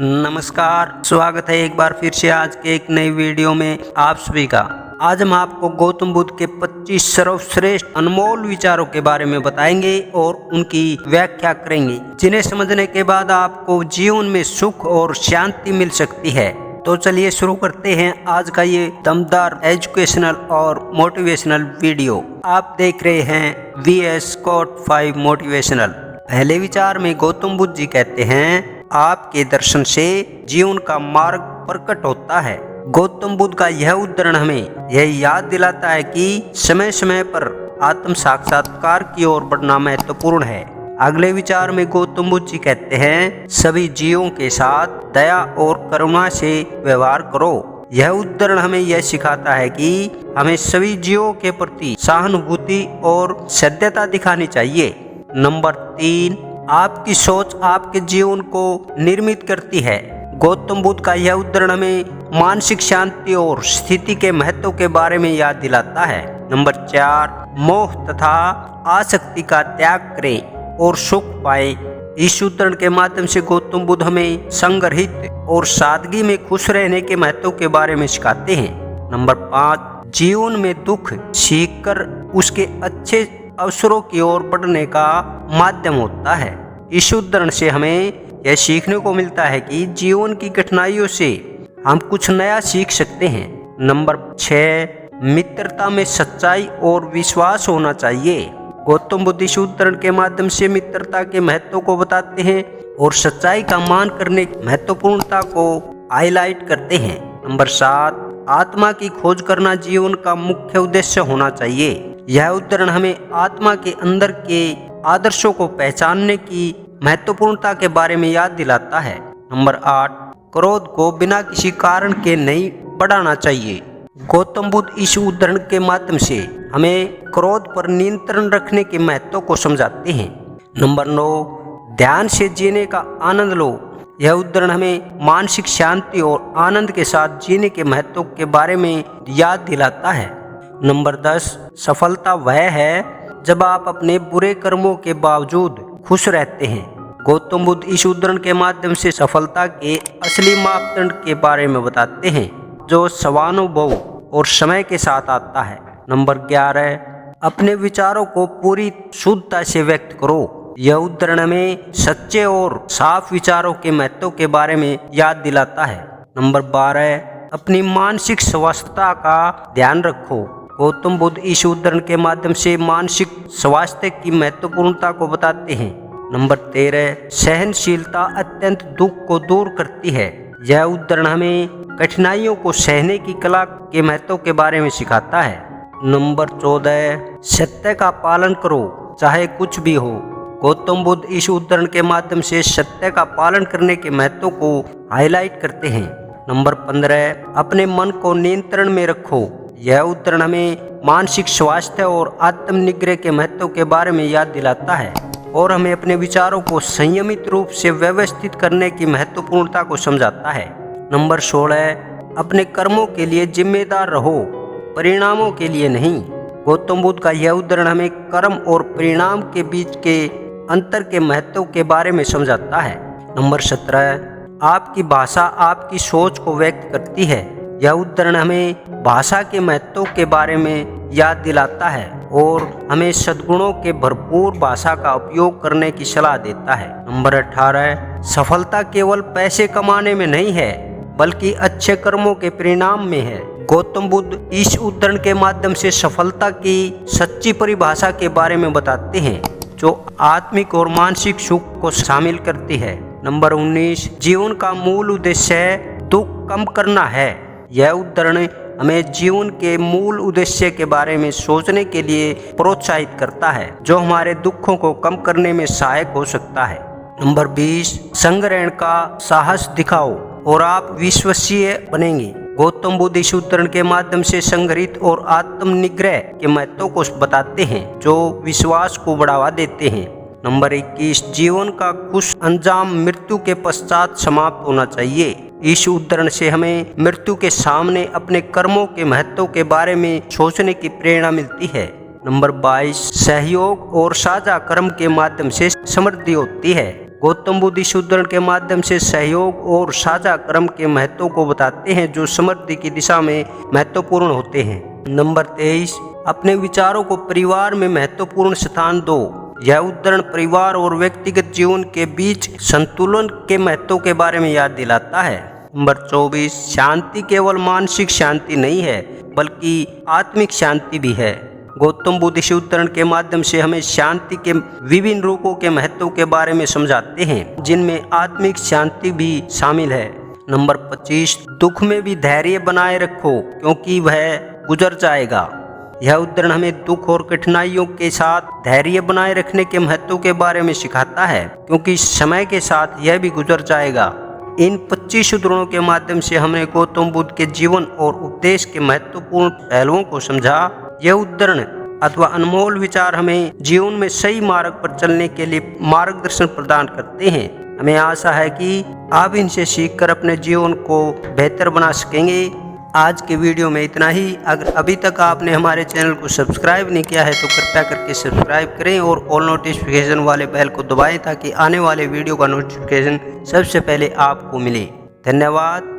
नमस्कार, स्वागत है एक बार फिर से आज के एक नई वीडियो में आप सभी का। आज हम आपको गौतम बुद्ध के 25 सर्वश्रेष्ठ अनमोल विचारों के बारे में बताएंगे और उनकी व्याख्या करेंगे, जिन्हें समझने के बाद आपको जीवन में सुख और शांति मिल सकती है। तो चलिए शुरू करते हैं आज का ये दमदार एजुकेशनल और मोटिवेशनल वीडियो। आप देख रहे हैं VS कोट 5 मोटिवेशनल। पहले विचार में गौतम बुद्ध जी कहते हैं, आपके दर्शन से जीवन का मार्ग प्रकट होता है। गौतम बुद्ध का यह उद्धरण हमें यह याद दिलाता है कि समय समय पर आत्म साक्षात्कार की ओर बढ़ना महत्वपूर्ण है। अगले विचार में गौतम बुद्ध जी कहते हैं, सभी जीवों के साथ दया और करुणा से व्यवहार करो। यह उद्धरण हमें यह सिखाता है कि हमें सभी जीवों के प्रति सहानुभूति और सभ्यता दिखानी चाहिए। नंबर 3, आपकी सोच आपके जीवन को निर्मित करती है। गौतम बुद्ध का यह उद्धरण हमें मानसिक शांति और स्थिति के महत्व के बारे में याद दिलाता है। नंबर 4, मोह तथा आसक्ति का त्याग करें और सुख पाएं। इस उद्धरण के माध्यम से गौतम बुद्ध हमें संग्रहित और सादगी में खुश रहने के महत्व के बारे में सिखाते हैं। नंबर 5, जीवन में दुख सीखकर उसके अच्छे अवसरों की ओर बढ़ने का माध्यम होता है। इस उद्धरण से हमें यह सीखने को मिलता है कि जीवन की कठिनाइयों से हम कुछ नया सीख सकते हैं। नंबर 6, मित्रता में सच्चाई और विश्वास होना चाहिए। गौतम बुद्ध इस उद्धरण के माध्यम से मित्रता के महत्व को बताते हैं और सच्चाई का मान करने की महत्वपूर्णता को हाईलाइट करते हैं। नंबर 7, आत्मा की खोज करना जीवन का मुख्य उद्देश्य होना चाहिए। यह उद्धरण हमें आत्मा के अंदर के आदर्शों को पहचानने की महत्वपूर्णता के बारे में याद दिलाता है। नंबर 8, क्रोध को बिना किसी कारण के नहीं बढ़ाना चाहिए। गौतम बुद्ध इस उद्धरण के माध्यम से हमें क्रोध पर नियंत्रण रखने के महत्व को समझाते हैं। नंबर 9, ध्यान से जीने का आनंद लो। यह उद्धरण हमें मानसिक शांति और आनंद के साथ जीने के महत्व के बारे में याद दिलाता है। नंबर 10, सफलता वह है जब आप अपने बुरे कर्मों के बावजूद खुश रहते हैं। गौतम बुद्ध इस उद्धरण के माध्यम से सफलता के असली मापदंड के बारे में बताते हैं, जो स्वानुभव और समय के साथ आता है। नंबर 11, अपने विचारों को पूरी शुद्धता से व्यक्त करो। यह उद्धरण हमें सच्चे और साफ विचारों के महत्व के बारे में याद दिलाता है। नंबर 12, अपनी मानसिक स्वास्थ्य का ध्यान रखो। गौतम बुद्ध इस उद्धरण के माध्यम से मानसिक स्वास्थ्य की महत्वपूर्णता को बताते हैं। नंबर 13, सहनशीलता अत्यंत दुख को दूर करती है। यह उद्धरण हमें कठिनाइयों को सहने की कला के महत्व के बारे में सिखाता है। नंबर 14, सत्य का पालन करो चाहे कुछ भी हो। गौतम बुद्ध इस उद्धरण के माध्यम से सत्य का पालन करने के महत्व को हाईलाइट करते हैं। नंबर 15, अपने मन को नियंत्रण में रखो। यह उद्धरण हमें मानसिक स्वास्थ्य और आत्मनिग्रह के महत्व के बारे में याद दिलाता है और हमें अपने विचारों को संयमित रूप से व्यवस्थित करने की महत्वपूर्णता को समझाता है। नंबर 16, अपने कर्मों के लिए जिम्मेदार रहो, परिणामों के लिए नहीं। गौतम बुद्ध का यह उद्धरण हमें कर्म और परिणाम के बीच के अंतर के महत्व के बारे में समझाता है। नंबर 17, आपकी भाषा आपकी सोच को व्यक्त करती है। यह उद्धरण हमें भाषा के महत्व के बारे में याद दिलाता है और हमें सद्गुणों के भरपूर भाषा का उपयोग करने की सलाह देता है। नंबर 18, सफलता केवल पैसे कमाने में नहीं है बल्कि अच्छे कर्मों के परिणाम में है। गौतम बुद्ध इस उद्धरण के माध्यम से सफलता की सच्ची परिभाषा के बारे में बताते हैं, जो आत्मिक और मानसिक सुख को शामिल करती है। नंबर 19, जीवन का मूल उद्देश्य दुख कम करना है। यह उद्धरण हमें जीवन के मूल उद्देश्य के बारे में सोचने के लिए प्रोत्साहित करता है, जो हमारे दुखों को कम करने में सहायक हो सकता है। नंबर 20, संग्रहण का साहस दिखाओ और आप विश्वसनीय बनेंगे। गौतम बुद्ध इस उद्धरण के माध्यम से संग्रहित और आत्मनिग्रह के महत्व को बताते हैं, जो विश्वास को बढ़ावा देते हैं। नंबर 21, जीवन का कुछ अंजाम मृत्यु के पश्चात समाप्त होना चाहिए। इस उद्धरण से हमें मृत्यु के सामने अपने कर्मों के महत्व के बारे में सोचने की प्रेरणा मिलती है। नंबर 22, सहयोग और साझा कर्म के माध्यम से समृद्धि होती है। गौतम बुद्ध इस उदाहरण के माध्यम से सहयोग और साझा कर्म के महत्व को बताते हैं जो समृद्धि की दिशा में महत्वपूर्ण होते हैं। नंबर 23, अपने विचारों को परिवार में महत्वपूर्ण स्थान दो। यह उदाहरण परिवार और व्यक्तिगत जीवन के बीच संतुलन के महत्व के बारे में याद दिलाता है। नंबर 24, शांति केवल मानसिक शांति नहीं है बल्कि आत्मिक शांति भी है। गौतम बुद्ध इस उदाहरण के माध्यम से हमें शांति के विभिन्न रूपों के महत्व के बारे में समझाते हैं जिनमें आत्मिक शांति भी शामिल है। नंबर 25, दुख में भी धैर्य बनाए रखो क्योंकि वह गुजर जाएगा। यह उदाहरण हमें दुख और कठिनाइयों के साथ धैर्य बनाए रखने के महत्व के बारे में सिखाता है क्योंकि समय के साथ यह भी गुजर जाएगा। इन 25 उदाहरणों के माध्यम से हमने गौतम बुद्ध के जीवन और उपदेश के महत्वपूर्ण पहलुओं को समझा। यह उदाहरण अथवा अनमोल विचार हमें जीवन में सही मार्ग पर चलने के लिए मार्गदर्शन प्रदान करते हैं। हमें आशा है कि आप इनसे सीखकर अपने जीवन को बेहतर बना सकेंगे। आज के वीडियो में इतना ही। अगर अभी तक आपने हमारे चैनल को सब्सक्राइब नहीं किया है तो कृपया करके सब्सक्राइब करें और ऑल नोटिफिकेशन वाले बेल को दबाएं ताकि आने वाले वीडियो का नोटिफिकेशन सबसे पहले आपको मिले। धन्यवाद।